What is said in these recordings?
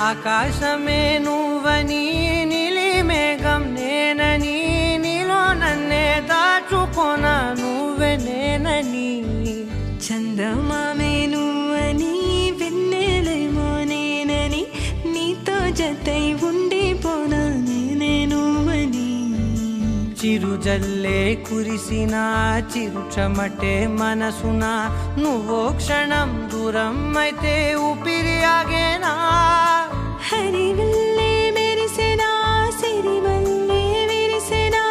ఆకాశమే నువ్వని నీలి మేఘం నేనని నీలో నన్నే దాచుకొన నువ్వే నేనని చందమామే నువ్వని వెన్నెలేమో నేనని నీతో జతై ఉండిపోనా నేనే నువ్వని చిరుజల్లే కురిసిన చిరుచమటే మనసున నువ్వో క్షణం దూరం అయితే ఊపిరి ఆగేనా హరివల్లే మెరిసెనా సిరివల్లే విరిసెనా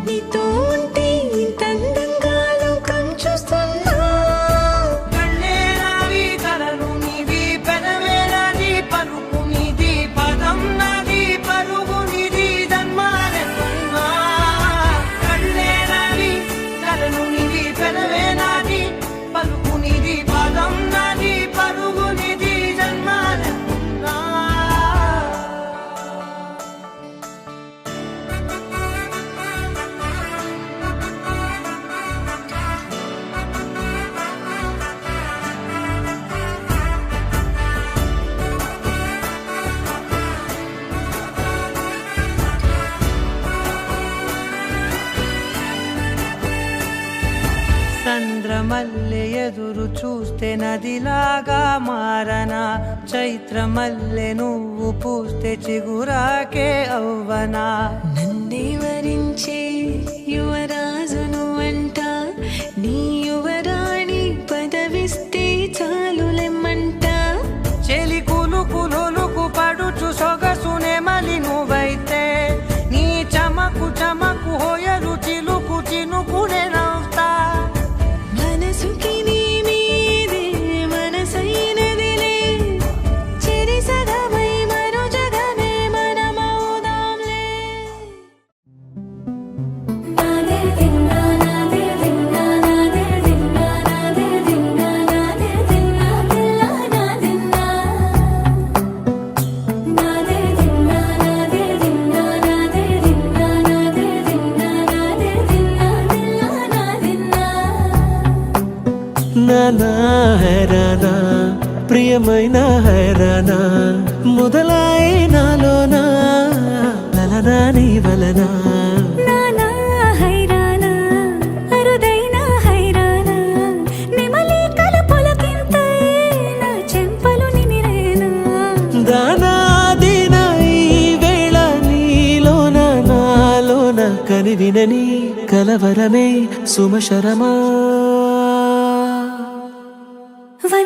నీతో ఉంటే ఇంత అందంగా లోకం చూస్తున్నా కళ్ళే నావి కలలు నీవి పెదవే నాది పలుకు నీది పదం నాది పరుగు నీది జన్మాలెత్తున్నా కళ్ళే నావి కలలు నీవి పెదవే నాది పలుకు నీది పదం నాది పరుగు నీది జన్మాలెత్తున్నా చంద్రమల్లె ఎదురు చూస్తే నదిలాగా మారనా చైత్రమల్లె నువ్వు పూస్తే చిగురాకే అవ్వనా నన్నే వరించే యువరాజును అంట నీ యువరాణి పదవిస్తే చాలులెమ్మంట చెలి కులుకు పడుచు సొగసునే మలి నువ్వైతే నీ చమకు చమకు హోయలు చిలుకు చినుకునే నవ్వుతా మనసుకి నీ మీదే మనసైనదిలే చెరి సగమై మరో జగమే మనమవుదాంలే నాదే దిన్నా నాదే దిన్నా నాదే దిన్నా నాదే దిన్నా నాదే దిన్నా దిల్లా నాదిన్నా నాదే దిన్నా నాదే దిన్నా నాదే దిన్నా నాదే దిన్నా నాదే దిన్నా దిల్లా నాదిన్నా నానా హైరానా ప్రియమైన హైరానా మొదలాయి నాలోనా లలనా నీ వలనా నానా హైరానా అరుదైన హైరానా నెమలి కలుపులకింతై నా చెంపలు నిమిరేనా దానా దీనా ఈ వేళ నీలోన నాలోన కనివినని కలవరమే సుమశరమా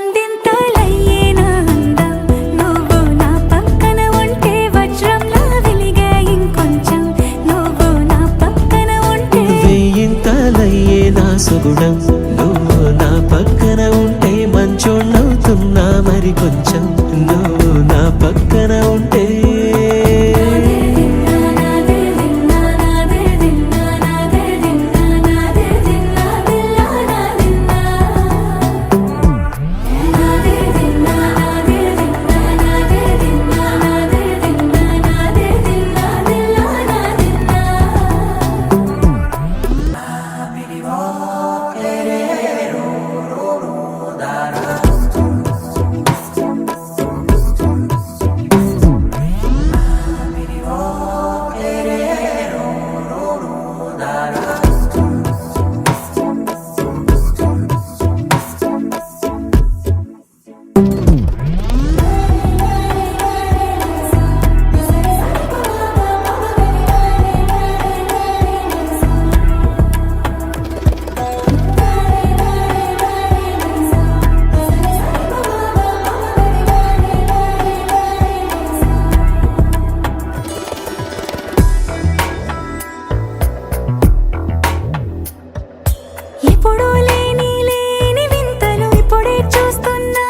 వందింతలయ్యేనా అందం నువ్వు నా పక్కన ఉంటే వజ్రంలా వెలిగే ఇంకొంచెం నువ్వు నా పక్కన ఉంటే వెయ్యింతలయ్యే నా సుగుణం నువ్వు నా పక్కన ఉంటే మంచోణ్ణవుతున్నా మరి కొంచెం నువ్వు నా పక్కన ఉంటే నాదే దిన్నా నాదే దిన్నా నాదే దిన్నా నాదే దిన్నా దిల్లా నాదిన్నా నాదే దిన్నా నాదే దిన్నా నాదే దిన్నా నాదే దిన్నా నాదే దిన్నా దిల్లా నాదిన్నా ఎప్పుడూ లేని వింతలు ఇప్పుడే చూస్తున్నా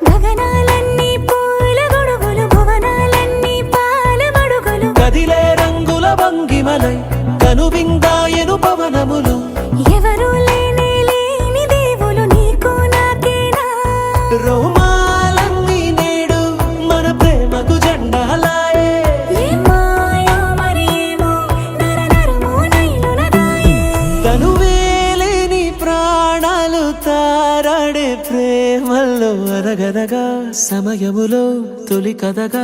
గగనాలన్నీ పూల గొడుగులు భువనాలన్నీ పాల మడుగులు కదిలే రంగుల భంగిమలై కనువిందాయను పవనములు ఎవరు లేని దేవులు నీకు నాకేనా రోమాలన్నీ నేడు మన ప్రేమకు జెండాలాయే ఏ మాయో మరి ఏమో నరనరమో నైలునదాయే తనువేలేని ప్రాణాలు తార ఆడే ప్రేమల్లో అరగరగా సమయములో తొలి కథగా